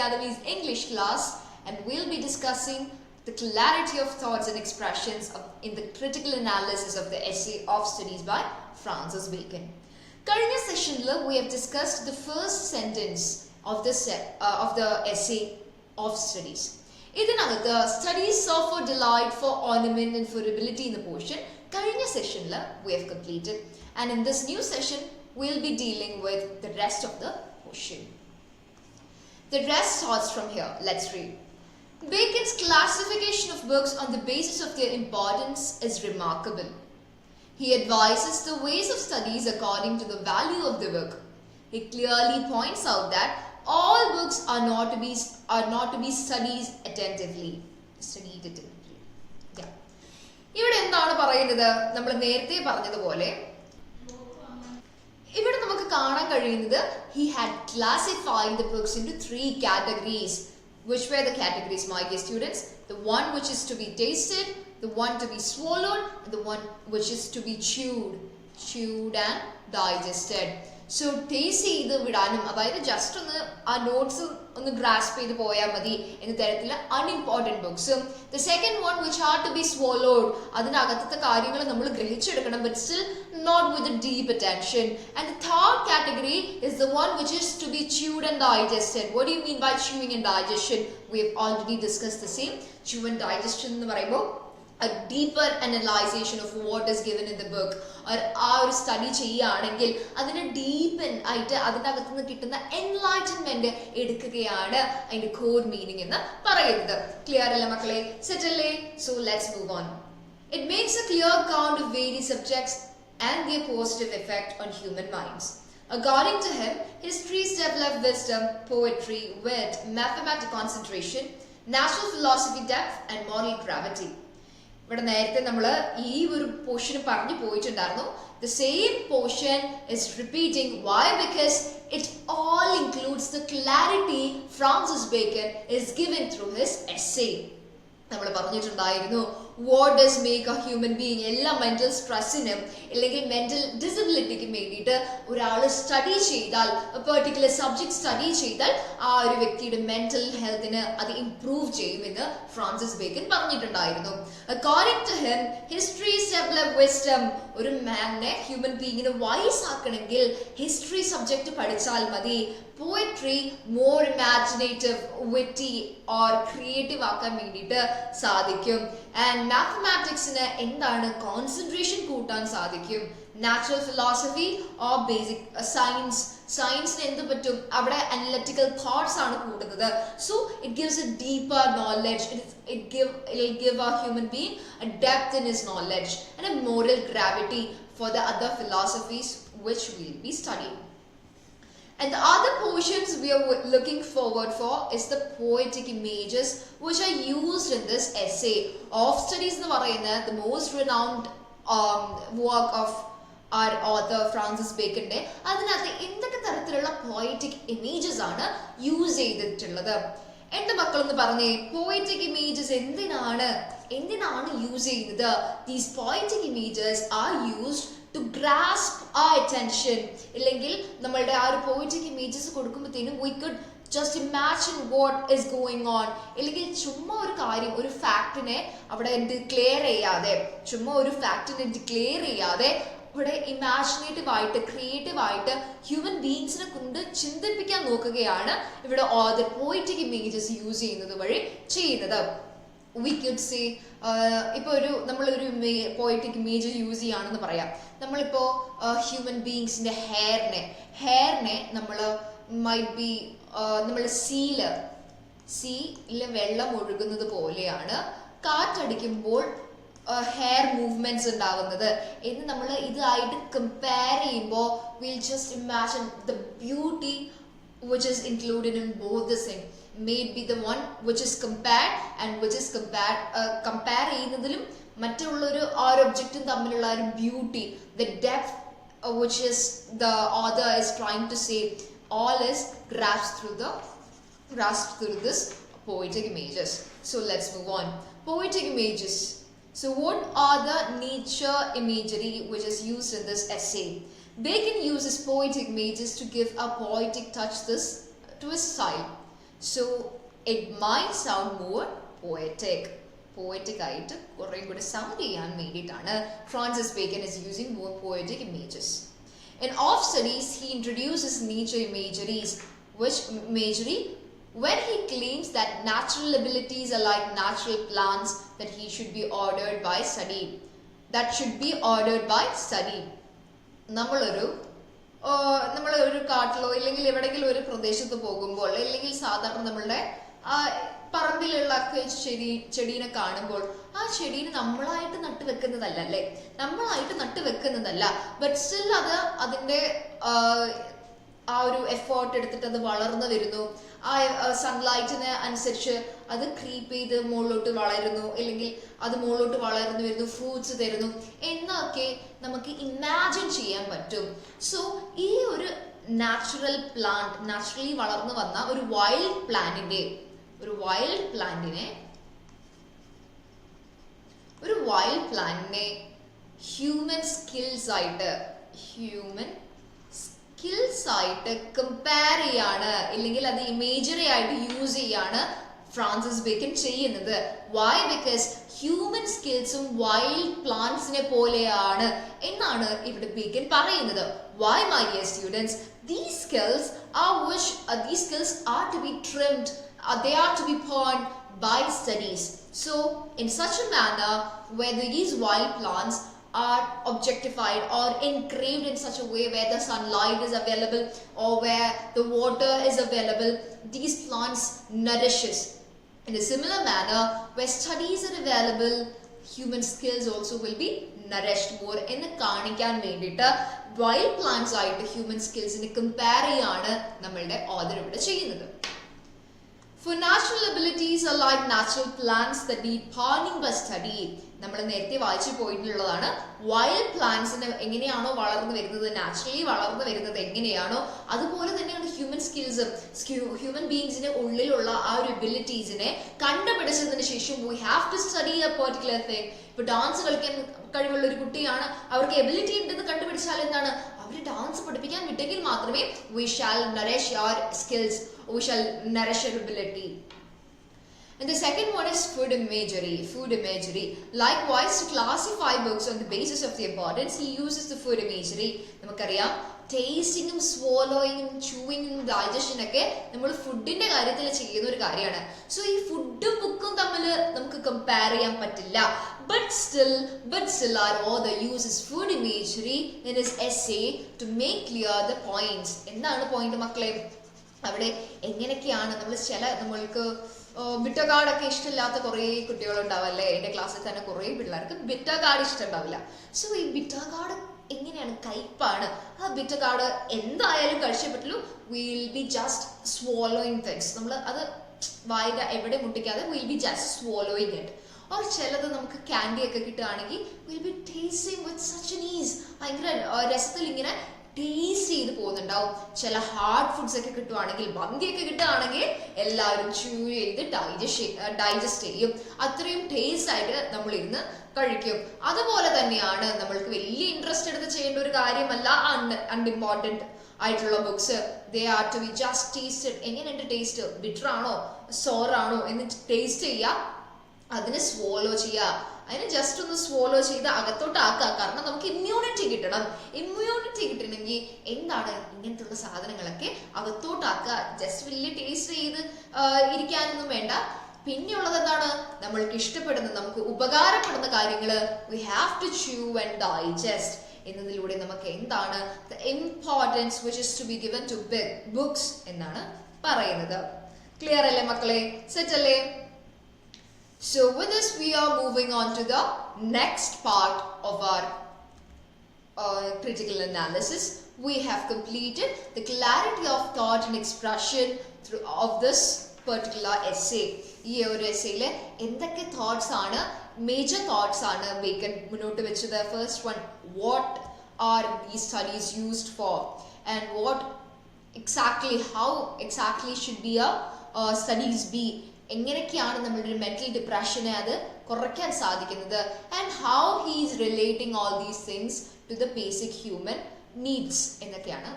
Academy's English class, and we'll be discussing the clarity of thoughts and expressions in the critical analysis of the essay of studies by Francis Bacon. കഴിഞ്ഞ സെഷനിൽ we have discussed the first sentence of the essay of studies. ഇതിനകത്ത് studies offer delight for ornament and for ability in the portion കഴിഞ്ഞ സെഷനിൽ we have completed, and in this new session we'll be dealing with the rest of the portion. The rest starts from here. Let's read. Bacon's classification of books on the basis of their importance is remarkable. He advises the ways of studies according to the value of the book. He clearly points out that all books are not to be studied attentively. Yeah. ഇവിടെ എന്താണ് പറയുന്നത്? നമ്മൾ നേരത്തെ പറഞ്ഞതുപോലെ ഇവിടെ നമുക്ക് കാണാൻ കഴിയുന്നത് he had classified the books into 3 categories. Which were the categories, my dear students? The one which is to be tasted, the one to be swallowed, and the one which is to be chewed and digested. So taste ചെയ്ത് വിടാനും, അതായത് just ഒന്ന് ആ notes ഒന്ന് grasp ചെയ്ത് പോയാൽ മതി എന്ന തരത്തിലുള്ള unimportant books. The second one which had to be swallowed, അതിനകത്തെ കാര്യങ്ങൾ നമ്മൾ ഗ്രഹിച്ചെടുക്കണം, but still not with a deep attention. And the third category is the one which is to be chewed and digested. What do you mean by chewing and digestion? We have already discussed the same. Chew and digestion എന്ന് പറയുമ്പോൾ a deeper analyzation of what is given in the book, or ആ ഒരു study ചെയ്യുകയാണെങ്കിൽ അതിനെ deepen ആയിട്ട് അതിനകത്ത് നിന്ന് കിട്ടുന്ന എൻലൈറ്റൻമെന്റ് എടുക്കുകയാണ് അതിന്റെ കോർ മീനിങ് എന്ന് പറയുന്നത്. ക്ലിയർ അല്ലേ മക്കളെ? സെറ്റ് അല്ലേ? So let's move on. It makes a clear count of various subjects and their positive effect on human minds. According to him, histories develop wisdom, poetry, wit, mathematical concentration, natural philosophy depth, and moral gravity. ഇവിടെ നേരത്തെ നമ്മൾ ഈ ഒരു portion പറഞ്ഞു പോയിട്ടുണ്ടായിരുന്നു. The same portion is repeating. Why? Because it all includes the clarity Francis Bacon is given through his essay. നമ്മൾ പറഞ്ഞിട്ടുണ്ടായിരുന്നു what does make a human being. എല്ലാ മെന്റൽ സ്ട്രെസ്സിനും അല്ലെങ്കിൽ മെന്റൽ ഡിസബിലിറ്റിക്കും വേണ്ടിയിട്ട് ഒരാൾ സ്റ്റഡി ചെയ്താൽ, പെർട്ടിക്കുലർ സബ്ജക്ട് സ്റ്റഡി ചെയ്താൽ ആ ഒരു വ്യക്തിയുടെ മെന്റൽ ഹെൽത്തിന് അത് ഇംപ്രൂവ് ചെയ്യുമെന്ന് ഫ്രാൻസിസ് ബേക്കൻ പറഞ്ഞിട്ടുണ്ടായിരുന്നു. According to him, histories develop wisdom. ഒരു മാനിനെ, ഹ്യൂമൻ ബീയിങ്ങിനെ വൈസ് ആക്കണമെങ്കിൽ ഹിസ്റ്ററി സബ്ജക്ട് പഠിച്ചാൽ മതി. Poetry more imaginative, witty or creative ആക്കാൻ വേണ്ടിയിട്ട് സാധിക്കും. ആൻഡ് മാത്തമാറ്റിക്സിന് എന്താണ്? കോൺസെൻട്രേഷൻ കൂട്ടാൻ സാധിക്കും. നാച്ചുറൽ ഫിലോസഫി ഓർ ബേസിക് സയൻസിന് എന്ത് പറ്റും? അവിടെ അനലിറ്റിക്കൽ തോട്ട്സ് ആണ് കൂടുന്നത്. So it gives a deeper knowledge. It'll give a human being a depth in his knowledge and a moral gravity for the other philosophies which we'll be studying. And the other portions we are looking forward for is the poetic images which are used in this essay of studies എന്ന് പറയുന്നത് the most renowned work of our author Francis Bacon. അതിനകത്ത് എന്തൊക്കെ തരത്തിലുള്ള poetic images ആണ് use ചെയ്തിട്ടുള്ളത്? എന്റെ മക്കളൊന്ന് പറഞ്ഞേ, poetic images എന്തിനാണ് യൂസ് ചെയ്യുന്നത്? These poetic images are used to grasp our attention. ഇല്ലെങ്കിൽ നമ്മളുടെ ആ ഒരു poetic images കൊടുക്കുമ്പോഴത്തേനും we could just imagine what is going on. ഇല്ലെങ്കിൽ ചുമ്മാ ഒരു കാര്യം, ഒരു ഫാക്ടിനെ അവിടെ ഡിക്ലെയർ ചെയ്യാതെ, ഇവിടെ ഇമാജിനേറ്റീവ് ആയിട്ട്, ക്രിയേറ്റീവ് ആയിട്ട് ഹ്യൂമൻ ബീങ്സിനെ കൊണ്ട് ചിന്തിപ്പിക്കാൻ നോക്കുകയാണ് ഇവിടെ ഓതർ പോയിറ്റിക് ഇമേജസ് യൂസ് ചെയ്യുന്നത് വഴി ചെയ്യുന്നത്. We could say ഇപ്പോൾ നമ്മളൊരു പോയിറ്റിക് ഇമേജ് യൂസ് ചെയ്യുകയാണെന്ന് പറയാം. നമ്മളിപ്പോൾ ഹ്യൂമൻ ബീങ്സിൻ്റെ ഹെയറിനെ നമ്മൾ മൈറ്റ് ബി നമ്മളുടെ സീയില് വെള്ളം ഒഴുകുന്നത് പോലെയാണ് കാറ്റടിക്കുമ്പോൾ ഹെയർ മൂവ്മെന്റ്സ് ഉണ്ടാവുന്നത് എന്ന് നമ്മൾ ഇതായിട്ട് കമ്പയർ ചെയ്യുമ്പോൾ we'll just imagine the beauty which is included in both the thing. May be the one which is compared and which is compare ചെയ്യുന്നതിലും മറ്റുള്ളൊരു ആ ഒരു ഒബ്ജക്റ്റും തമ്മിലുള്ള ഒരു beauty, the depth which is the author is trying to say, all is grasped through this poetic images. So let's move on. Poetic images. So what are the nature imagery which is used in this essay? Bacon uses poetic images to give a poetic touch to his style. So it might sound more poetic. ആയിട്ട് കുറേ കൂടെ sound ചെയ്യാൻ വേണ്ടിയിട്ടാണ് Francis bacon is using more poetic images. In Off Studies, he introduces nature imageries, which imagery when he claims that natural abilities are like natural plants that he should be ordered by study. That should be ordered by study. നമ്മളൊരു കാട്ടിലോ ഇല്ലെങ്കിൽ എവിടെയെങ്കിലും ഒരു പ്രദേശത്ത് പോകുമ്പോൾ അല്ലെങ്കിൽ സാധാരണ നമ്മളുടെ പറമ്പിലുള്ള ചെടീനെ കാണുമ്പോൾ ആ ചെടീനെ നമ്മളായിട്ട് നട്ടുവെക്കുന്നതല്ല അല്ലേ, നമ്മളായിട്ട് നട്ടുവെക്കുന്നതല്ല. ബട്ട് സ്റ്റിൽ അത് അതിൻ്റെ ആ ഒരു എഫേർട്ട് എടുത്തിട്ട് അത് വളർന്നു വരുന്നു. ആ സൺലൈറ്റിന് അനുസരിച്ച് അത് ക്രീപ്പ് ചെയ്ത് മുകളിലോട്ട് വളരുന്നു, അല്ലെങ്കിൽ അത് മുകളിലോട്ട് വളർന്നു വരുന്നു, ഫ്രൂട്ട്സ് തരുന്നു എന്നൊക്കെ നമുക്ക് ഇമാജിൻ ചെയ്യാൻ പറ്റും. സോ ഈ ഒരു നാച്ചുറൽ പ്ലാന്റ്, നാച്ചുറലി വളർന്നു വന്ന ഒരു വൈൽഡ് പ്ലാന്റിനെ ഹ്യൂമൻ സ്കിൽസ് ആയിട്ട് കമ്പയർ ചെയ്യാണ്, അല്ലെങ്കിൽ അത് ഇമേജറി ആയിട്ട് യൂസ് ചെയ്യാണ് ഫ്രാൻസിസ് ബേക്കൺ ചെയ്യുന്നത്. വൈ? ബിക്കോസ് ഹ്യൂമൻ സ്കിൽസും വൈൽഡ് പ്ലാന്റ്സിനെ പോലെയാണ് എന്നാണ് ഇവിടെ ബേക്കൺ പറയുന്നത്. Why, my dear students? These skills are to be trimmed, they are to be pawned by studies. So in such a manner where these wild plants are objectified or engraved in such a way where the sunlight is available or where the water is available, these plants nourishes. In a similar manner, where studies are available, human skills also will be nourished more. എന്ന് കാണിക്കാൻ വേണ്ടിയിട്ട് wild plants ആയിട്ട് human സ്കിൽസിനെ compare ചെയ്യാണ് നമ്മളുടെ author ഇവിടെ ചെയ്യുന്നത്. For natural abilities are like natural plants that need pawning by study. നമ്മൾ നേരത്തെ വായിച്ചു പോയിട്ടുള്ളതാണ്. വൈൽഡ് പ്ലാന്റ്സിന് എങ്ങനെയാണോ വളർന്നു വരുന്നത്, നാച്ചുറലി വളർന്നു വരുന്നത് എങ്ങനെയാണോ അതുപോലെ തന്നെയാണ് ഹ്യൂമൻ സ്കിൽസും. ഹ്യൂമൻ ബീങ്സിന്റെ ഉള്ളിലുള്ള ആ ഒരു എബിലിറ്റീസിനെ കണ്ടുപിടിച്ചതിന് ശേഷം we have to study a particular thing. ഇപ്പൊ ഡാൻസ് കളിക്കാൻ കഴിവുള്ള ഒരു കുട്ടിയാണ്, അവർക്ക് എബിലിറ്റി ഉണ്ടെന്ന് കണ്ടുപിടിച്ചാൽ എന്താണ്, അവർ ഡാൻസ് പഠിപ്പിക്കാൻ വിട്ടെങ്കിൽ മാത്രമേ we shall nourish our skills, we shall nourish our ability. And the second one is food imagery. Likewise, to classify books on the basis of the importance, he uses the food imagery. നമുക്കറിയാം ടേസ്റ്റിങ്ങും സ്വോലോയിങ്ങും ചൂയിങ്ങും digestion ഒക്കെ നമ്മൾ ഫുഡിന്റെ കാര്യത്തിൽ ചെയ്യുന്ന ഒരു കാര്യമാണ്. So ഈ ഫുഡും ബുക്കും തമ്മിൽ നമുക്ക് കമ്പയർ ചെയ്യാൻ പറ്റില്ല. But still our author uses food imagery in his essay to make clear the points. എന്താണ് പോയിന്റ് മക്കളെ? അവിടെ എങ്ങനെയൊക്കെയാണ് നമ്മൾക്ക് ബിറ്റർഗാർഡൊക്കെ ഇഷ്ടമില്ലാത്ത കുറേ കുട്ടികളുണ്ടാവല്ലേ. എൻ്റെ ക്ലാസ്സിൽ തന്നെ കുറേ പിള്ളേർക്ക് ബിറ്റർഗാർഡ് ഇഷ്ടമുണ്ടാവില്ല. സോ ഈ ബിറ്റർഗാർഡ് എങ്ങനെയാണ്, കയ്പാണ്. ആ ബിറ്റർഗാർഡ് എന്തായാലും കഴിച്ചേ പറ്റുള്ളൂ. Will be just swallowing things. നമ്മൾ അത് വായില എവിടെ മുട്ടിക്കാതെ will be just swallowing it. Or ചിലത് നമുക്ക് ക്യാൻഡി ഒക്കെ കിട്ടുകയാണെങ്കിൽ will be tasting with such an ease. ഭയങ്കര രസത്തിൽ ഇങ്ങനെ ടേസ്റ്റ് ചെയ്ത് പോകുന്നുണ്ടാവും. ചില ഹാർഡ് ഫുഡ്സ് ഒക്കെ കിട്ടുവാണെങ്കിൽ, മന്തിയൊക്കെ കിട്ടുകയാണെങ്കിൽ എല്ലാവരും ചൂ ചെയ്ത് ഡൈജസ്റ്റ് ചെയ്യും. അത്രയും ടേസ്റ്റ് ആയിട്ട് നമ്മൾ ഇരുന്ന് കഴിക്കും. അതുപോലെ തന്നെയാണ് നമ്മൾക്ക് വലിയ ഇൻട്രസ്റ്റ് എടുത്ത് ചെയ്യേണ്ട ഒരു കാര്യമല്ല അൺഇമ്പോർട്ടൻറ്റ് ആയിട്ടുള്ള books. They are to be just tasted. എങ്ങനെയുണ്ട് ടേസ്റ്റ്, ബിറ്റർ ആണോ സോറാണോ എന്ന് ടേസ്റ്റ് ചെയ്യുക, അതിനെ സ്വോളോ ചെയ്യുക. അതിന് ജസ്റ്റ് ഒന്ന് സ്വോളോ ചെയ്ത് അകത്തോട്ട് ആക്കുക. കാരണം നമുക്ക് ഇമ്മ്യൂണിറ്റി കിട്ടണം. ഇമ്മ്യൂണിറ്റി കിട്ടണമെങ്കിൽ എന്താണ്, ഇങ്ങനത്തുള്ള സാധനങ്ങളൊക്കെ അകത്തോട്ടാക്കുക. ജസ്റ്റ് വലിയ ടേസ്റ്റ് ചെയ്ത് ഇരിക്കാനൊന്നും വേണ്ട. പിന്നെയുള്ളത് എന്താണ്, നമ്മൾക്ക് ഇഷ്ടപ്പെടുന്ന, നമുക്ക് ഉപകാരപ്പെടുന്ന കാര്യങ്ങൾ we have to chew and digest എന്നതിലൂടെ നമുക്ക് എന്താണ് the importance which is to be given to books എന്നാണ് പറയുന്നത്. ക്ലിയർ അല്ലേ മക്കളെ? സെറ്റ് അല്ലേ? So with this we are moving on to the next part of our critical analysis. We have completed the clarity of thought and expression of this particular essay. ഈ ഒരു എസ്സേയിൽ എന്തൊക്കെ thoughts ആണ്, major thoughts ആണ് Bacon മുന്നോട്ട് വെച്ചത്. First one, what are these studies used for and what exactly, how exactly should be studies be. എങ്ങനെയൊക്കെയാണ് നമ്മളുടെ ഒരു മെന്റൽ ഡിപ്രഷനെ അത് കുറയ്ക്കാൻ സാധിക്കുന്നത്. And how he is relating all these things to the basic human needs എന്നൊക്കെയാണ്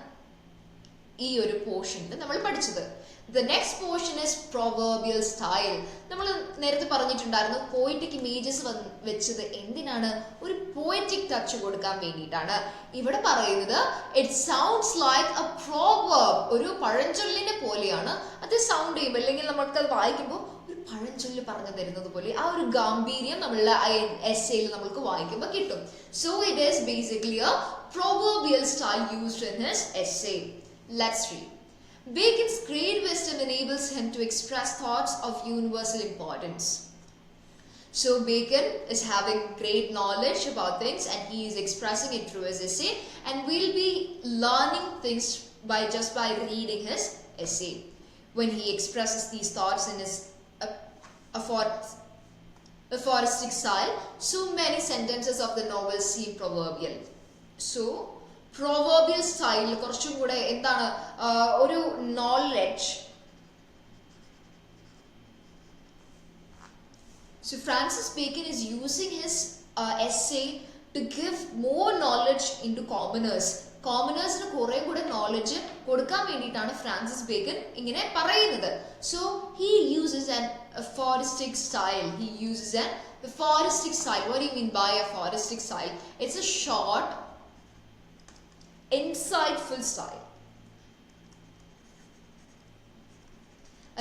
ഈ ഒരു പോർഷനിൽ നമ്മൾ പഠിച്ചത്. The next portion is proverbial style. നമ്മൾ നേരത്തെ പറഞ്ഞിട്ടുണ്ടായിരുന്നു പോയിറ്റിക് ഇമേജസ് വെച്ചത് എന്തിനാണ്? ഒരു പോയറ്റിക് ടച്ച് കൊടുക്കാൻ വേണ്ടിയിട്ടാണ്. ഇവിടെ പറയുന്നത് it sounds like A proverb, ഒരു പഴഞ്ചൊല്ലിനെ പോലെയാണ് അത് സൗണ്ട് ചെയ്യുമ്പോൾ, അല്ലെങ്കിൽ നമ്മൾക്ക് അത് വായിക്കുമ്പോൾ ഒരു പഴഞ്ചൊല്ല് പറഞ്ഞു തരുന്നത് പോലെ ആ ഒരു ഗാംഭീര്യം നമ്മളുടെ എസ്സേയിൽ നമ്മൾക്ക് വായിക്കുമ്പോൾ കിട്ടും. So it is basically A proverbial style used in his essay. Let's read. Bacon's great wisdom enables him to express thoughts of universal importance. So Bacon is having great knowledge about things and he is expressing it through his essay, and we'll be learning things just by reading his essay. When he expresses these thoughts in his aphoristic style, so many sentences of the novel seem proverbial. So proverbial style കുറച്ചും കൂടെ എന്താണ് ഒരു knowledge. So Francis Bacon is using his essay to give more knowledge into commoners. കോമണേഴ്സിന് കുറെ കൂടെ knowledge കൊടുക്കാൻ വേണ്ടിയിട്ടാണ് Francis bacon ഇങ്ങനെ പറയുന്നത്. So he uses an aphoristic style. He uses an aphoristic style. What do you mean by aphoristic style? It's a short, insightful style.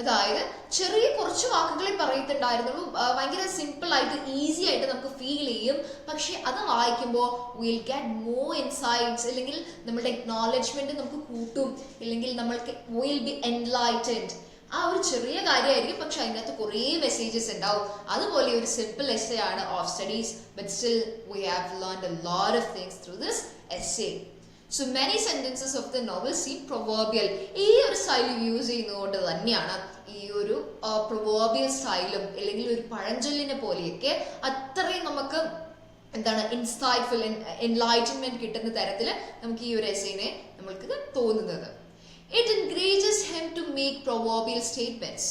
അതായത് ചെറിയ കുറച്ച് വാക്കുകളെ പറയത്തുണ്ടായിരുന്നുള്ളൂ, ഭയങ്കര സിമ്പിൾ ആയിട്ട് ഈസി ആയിട്ട് നമുക്ക് ഫീൽ ചെയ്യും. പക്ഷെ അത് വായിക്കുമ്പോൾ വിൽ ഗെറ്റ് മോർ ഇൻസൈറ്റ്സ്, അല്ലെങ്കിൽ നമ്മുടെ എക്നോളജ്മെന്റ് നമുക്ക് കൂട്ടും, അല്ലെങ്കിൽ നമ്മൾക്ക് വിൽ ബി എൻലൈറ്റൻഡ്. ആ ഒരു ചെറിയ കാര്യമായിരിക്കും, പക്ഷെ അതിനകത്ത് കുറേ മെസ്സേജസ് ഉണ്ടാവും. അതുപോലെ ഒരു സിമ്പിൾ എസ്സേ ആണ് of studies, but still we have learned a lot of things through this essay. So many sentences of the novel seem proverbial. ഈ ഒരു സ്റ്റൈൽ യൂസ് ചെയ്യുന്നതുകൊണ്ട് തന്നെയാണ് ഈ ഒരു proverbial സ്റ്റൈലും അല്ലെങ്കിൽ ഒരു പഴഞ്ചൊല്ലിനെ പോലെയൊക്കെ അത്രയും നമുക്ക് എന്താണ് ഇൻസൈറ്റ്ഫുൾ എൻലൈറ്റൻമെന്റ് കിട്ടുന്ന തരത്തിൽ നമുക്ക് ഈ ഒരു എസ്സേനെ നമ്മൾക്ക് തോന്നുന്നത്. It encourages him to make proverbial statements.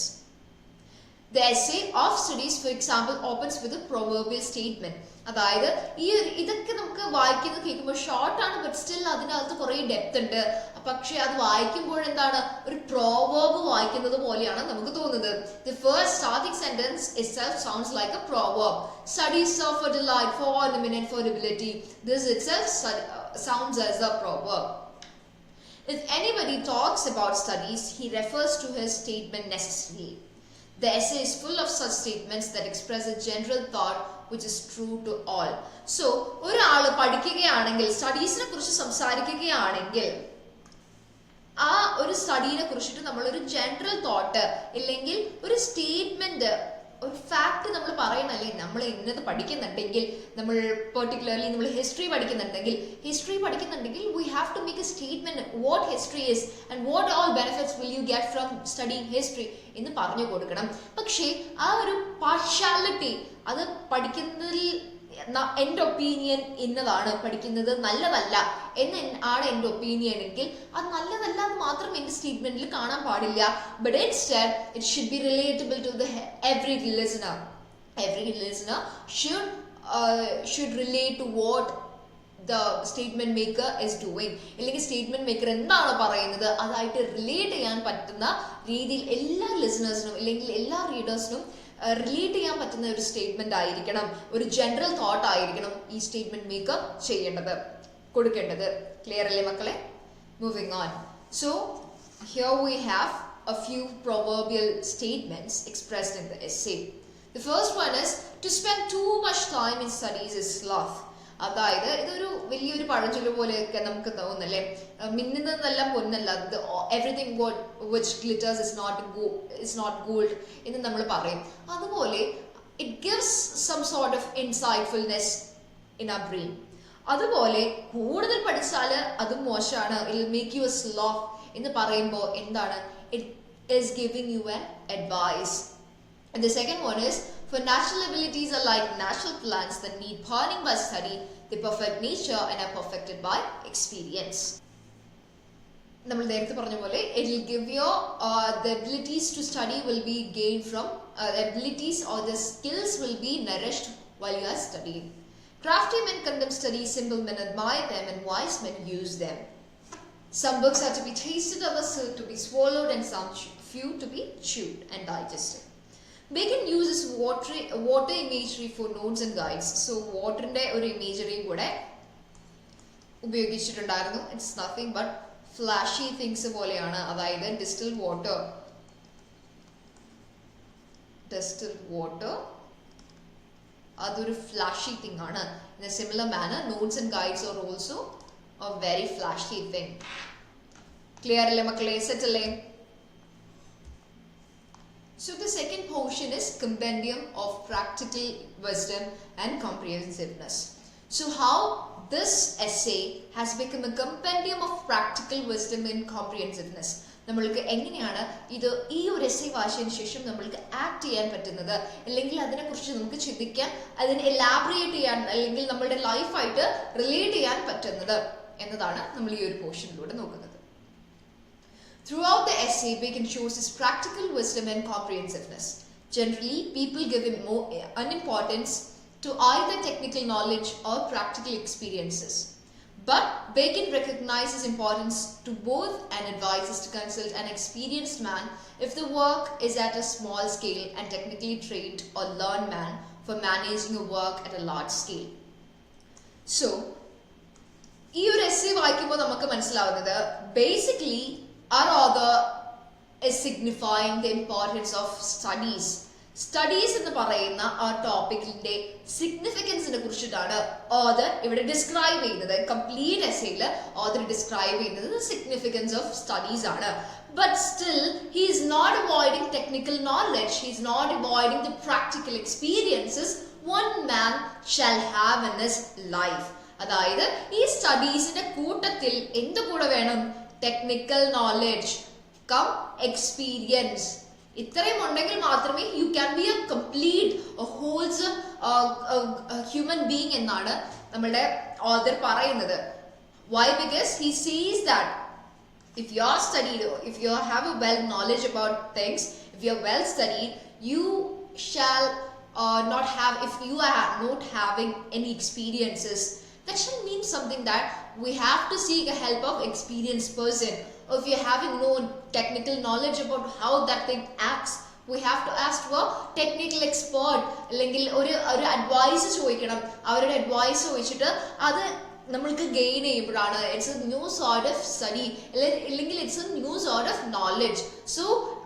The essay of studies, for example, opens with a proverbial statement. അതായത് ഇതൊക്കെ നമുക്ക് വായിക്കുന്നത് കേൾക്കുമ്പോൾ ഷോർട്ടാണ്, ബട്ട് സ്റ്റിൽ അതിനകത്ത് കുറേ ഡെപ്ത് ഉണ്ട്. പക്ഷെ അത് വായിക്കുമ്പോൾ എന്താണ് ഒരു proverb വായിക്കുന്നത് പോലെയാണ് നമുക്ക് തോന്നുന്നത്. The first starting sentence itself sounds like a proverb. Studies are for delight, for ornament and for ability. This itself sounds as a proverb. If anybody talks about studies, he refers to his statement necessarily. The essay is full of such statements that express a general thought which is true to all. So, ഒരാൾ പഠിക്കുകയാണെങ്കിൽ, സ്റ്റഡീസിനെ കുറിച്ച് സംസാരിക്കുകയാണെങ്കിൽ, ആ ഒരു സ്റ്റഡീനെ കുറിച്ചിട്ട് നമ്മളൊരു general thought അല്ലെങ്കിൽ ഒരു സ്റ്റേറ്റ്മെന്റ്, ഒരു ഫാക്ട് നമ്മൾ പറയണല്ലേ, നമ്മൾ ഇന്നത് പഠിക്കുന്നുണ്ടെങ്കിൽ, നമ്മൾ പെർട്ടിക്കുലർലി നമ്മൾ history പഠിക്കുന്നുണ്ടെങ്കിൽ we have to make a statement what history is and what all benefits will you get from studying history എന്ന് പറഞ്ഞു കൊടുക്കണം. പക്ഷേ ആ ഒരു പാർഷ്യാലിറ്റി, അത് പഠിക്കുന്നതിൽ എൻ്റെ ഒപ്പീനിയൻ ഇന്നതാണ്, പഠിക്കുന്നത് നല്ലതല്ല എന്ന് ആണ് എൻ്റെ ഒപ്പീനിയൻ എങ്കിൽ അത് നല്ലതല്ല എന്ന് മാത്രം എൻ്റെ സ്റ്റേറ്റ്മെന്റിൽ കാണാൻ പാടില്ല. But instead it should be relatable to the every listener should relate to what the statement maker is doing. അല്ലെങ്കിൽ സ്റ്റേറ്റ്മെന്റ് മേക്കർ എന്താണോ പറയുന്നത് അതായിട്ട് റിലേറ്റ് ചെയ്യാൻ പറ്റുന്ന രീതിയിൽ എല്ലാ ലിസണേഴ്സിനും അല്ലെങ്കിൽ എല്ലാ റീഡേഴ്സിനും റിലേറ്റ് ചെയ്യാൻ പറ്റുന്ന ഒരു സ്റ്റേറ്റ്മെന്റ് ആയിരിക്കണം, ഒരു ജനറൽ തോട്ട് ആയിരിക്കണം ഈ സ്റ്റേറ്റ്മെന്റ് മേക്കർ ചെയ്യേണ്ടത്, കൊടുക്കേണ്ടത്. ക്ലിയർ അല്ലേ മക്കളെ? Moving on. So here we have a few proverbial statements expressed in the essay. The first one is to spend too much time in studies is sloth. അതായത് ഇതൊരു വലിയൊരു പഴഞ്ചൊല്ല് പോലെയൊക്കെ നമുക്ക് തോന്നല്ലേ, മിന്നുന്നതെല്ലാം പൊന്നല്ല, everything which glitters is not gold എന്ന് നമ്മൾ പറയും. അതുപോലെ it gives some sort of insightfulness in our brain. അതുപോലെ കൂടുതൽ പഠിച്ചാൽ അതും മോശമാണ്, it will make you a sloth എന്ന് പറയുമ്പോൾ എന്താണ്, it is giving you an advice. And the second one is, for natural abilities are like natural plants that need pruning by study. They perfect nature and are perfected by experience. നമ്മൾ നേരത്തെ പറഞ്ഞ പോലെ it will give you the abilities to study will be gained from the abilities or the skills will be nourished while you are studying. Crafty men condemn studies, simple men admire them, and wise men use them. Some books are to be tasted, others are to be swallowed, and some few to be chewed and digested. Bacon uses water imagery for notes and guides. So waterന്റെ ഒരു ഇമേജറിയും കൂടെ ഉപയോഗിച്ചിട്ടുണ്ടായിരുന്നു. It's nothing but flashy things പോലെയാണ്. അതായത് distilled water അതൊരു flashy thing ആണ്. In a similar manner notes and guides are also a very flashy thing. Clear അല്ലേ മക്കളെ? സെറ്റ് അല്ലേ? So the second portion is compendium of practical wisdom and comprehensiveness. So how this essay has become a compendium of practical wisdom and comprehensiveness. നമ്മൾക്ക് എങ്ങനെയാണ് ഇത് ഈ ഒരു essay വായിച്ചതിന് ശേഷം നമ്മൾക്ക് ആക്ട് ചെയ്യാൻ പറ്റുന്നത്, അല്ലെങ്കിൽ അതിനെക്കുറിച്ച് നമുക്ക് ചിന്തിക്കാൻ, അതിനെ എലാബറേറ്റ് ചെയ്യാൻ, അല്ലെങ്കിൽ നമ്മളുടെ ലൈഫായിട്ട് റിലേറ്റ് ചെയ്യാൻ പറ്റുന്നത് എന്നതാണ് നമ്മൾ ഈ ഒരു പോർഷനിലൂടെ നോക്കുന്നത്. Throughout the essay, Bacon shows his practical wisdom and comprehensiveness. Generally, people give him more importance to either technical knowledge or practical experiences. But Bacon recognizes importance to both and advises to consult an experienced man if the work is at a small scale and technically trained or learned man for managing a work at a large scale. So, ഈ ഒരു essay വായിക്കുമ്പോൾ നമുക്ക് മനസ്സിലാവുന്നത് basically our author is signifying the importance of studies. Studies എന്ന് പറയുന്ന ആ ടോപ്പിക്കിന്റെ സിഗ്നിഫിക്കൻസിനെ കുറിച്ചിട്ടാണ് author ഇവിടെ ഡിസ്ക്രൈബ് ചെയ്യുന്നത്. കംപ്ലീറ്റ് എസ്സേയിൽ ഓഥർ ഡിസ്ക്രൈബ് ചെയ്യുന്നത് സിഗ്നിഫിക്കൻസ് ഓഫ് സ്റ്റഡീസ് ആണ്. But still, he is not avoiding technical knowledge. He is not avoiding the practical experiences one man shall have in his life. അതായത് ഈ സ്റ്റഡീസിന്റെ കൂട്ടത്തിൽ എന്ത് കൂടെ വേണം? Technical knowledge cum experience. ഇത്രയും ഉണ്ടെങ്കിൽ മാത്രമേ you can be a complete wholesome human being എന്നാണ് നമ്മുടെ ഓഥർ പറയുന്നത്. Why? Because he sees that if you are studied, if you have a well knowledge about things, if you are well studied, you shall not have, if you are not having any experiences, that shall mean something that we have to seek a help of experienced person. Or if you are having no technical knowledge about how that thing acts, we have to ask for technical expert. അല്ലെങ്കിൽ ഒരു advice ചോദിക്കണം. അവരുടെ advice ചോദിച്ചിട്ട് അത് നമ്മൾക്ക് gain ചെയ്യുമ്പോഴാണ് it's a new sort of study, അല്ലെങ്കിൽ it's a new sort of knowledge. So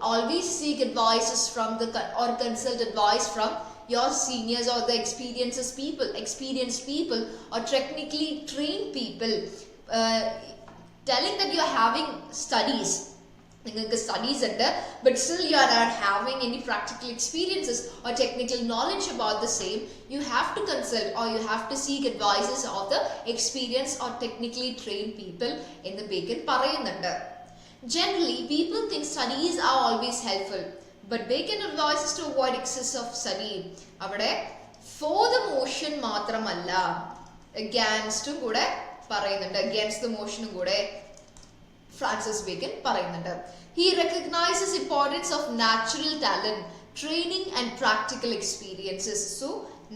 always seek advises from the or consult advise from your seniors or the experienced people or technically trained people. Telling that you are having studies, നിങ്ങൾക്ക് studies ഉണ്ട്, but still you are not having any practical experiences or technical knowledge about the same, you have to consult or you have to seek advices of the experienced or technically trained people in the Bacon പറയുന്നുണ്ട്. Generally, people think studies are always helpful, but Bacon advises to avoid excess of study. അവിടെ for the motion മാത്രമല്ല, against കൂടെ പറയുന്നുണ്ട്. against the motion കൂടെ Francis bacon പറയുന്നുണ്ട്. He recognizes importance of natural talent, training and practical experiences. So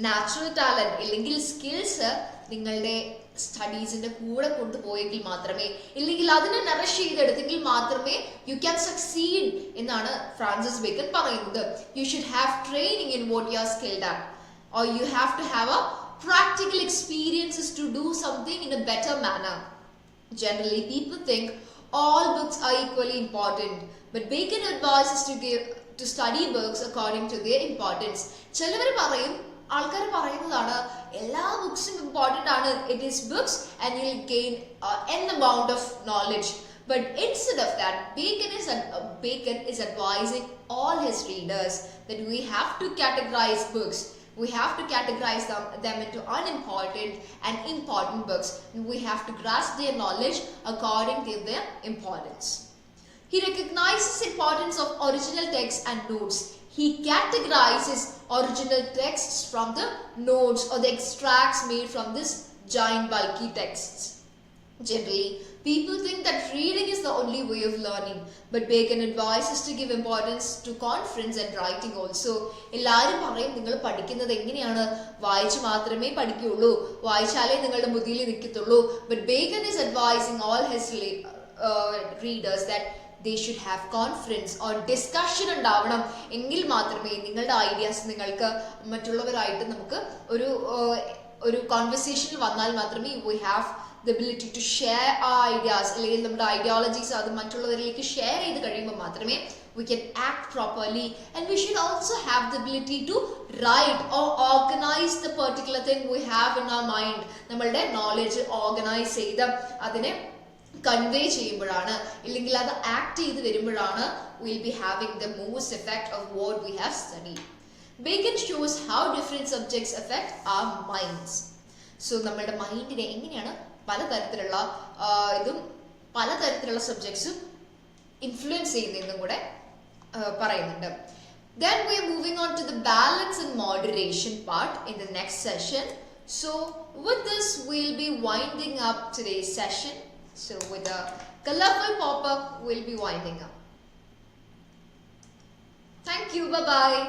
natural talent അല്ലെങ്കിൽ skills നിങ്ങളുടെ സ്റ്റഡീസിന്റെ കൂടെ കൊണ്ടുപോയെങ്കിൽ മാത്രമേ, ഇല്ലെങ്കിൽ അതിനെ നറിഷ് ചെയ്തെടുത്തെങ്കിൽ മാത്രമേ യു ക്യാൻ സക്സീഡ് എന്നാണ് ഫ്രാൻസിസ് ബേക്കൻ പറയുന്നത്. You should have training in what you are skilled at, or you have to have a practical experiences to do something in a better manner. Generally, people think all books are equally important, but Bacon advises to study books according to their importance. ചിലവർ പറയും, ആൾക്കാർ പറയുന്നതാണ് എല്ലാ ബുക്സും important ആണ്, it is books and you will gain an amount of knowledge. But instead of that, Bacon is advising all his readers that we have to categorize books. We have to categorize them into unimportant and important books. We have to grasp their knowledge according to their importance. He recognizes the importance of original texts and notes. He categorizes original texts from the notes or the extracts made from this giant bulky texts. Generally, people think that reading is the only way of learning, but Bacon advises to give importance to conference and writing also. എല്ലാവരും പറയും നിങ്ങൾ പഠിക്കുന്നത് എങ്ങനെയാണ്, വായിച്ചു മാത്രമേ പഠിക്കുകയുള്ളൂ, വായിച്ചാലേ നിങ്ങളുടെ ബുദ്ധിയിൽ നിൽക്കത്തുള്ളൂ. But Bacon is advising all his readers that they should have conference or discussion ഉണ്ടാവണം എങ്കിൽ മാത്രമേ നിങ്ങളുടെ ഐഡിയാസ് നിങ്ങൾക്ക് മറ്റുള്ളവരായിട്ട് നമുക്ക് ഒരു കോൺവെർസേഷൻ വന്നാൽ മാത്രമേ we have the ability to share our ideas അല്ലെങ്കിൽ നമ്മുടെ ഐഡിയോളജീസ് അത് മറ്റുള്ളവരിലേക്ക് ഷെയർ ചെയ്ത് കഴിയുമ്പോൾ മാത്രമേ we can act properly, and we should also have the ability to write or organize the particular thing we have in our mind. നമ്മളുടെ knowledge organise ചെയ്ത് അതിനെ കൺവേ ചെയ്യുമ്പോഴാണ് ഇല്ലെങ്കിൽ അത് ആക്ട് ചെയ്ത് വരുമ്പോഴാണ് we'll be having the most effect of what we have studied. Bacon shows how different subjects affect our minds. So നമ്മളുടെ മൈൻഡിനെ എങ്ങനെയാണ് പലതരത്തിലുള്ള പലതരത്തിലുള്ള സബ്ജക്ട്സും ഇൻഫ്ലുവൻസ് ചെയ്യുന്നതെന്നും കൂടെ പറയുന്നുണ്ട്. Then we are moving on to the balance and moderation part in the next session. So with this we'll be winding up today's session. So with a colorful pop-up we'll be winding up. Thank you. Bye bye.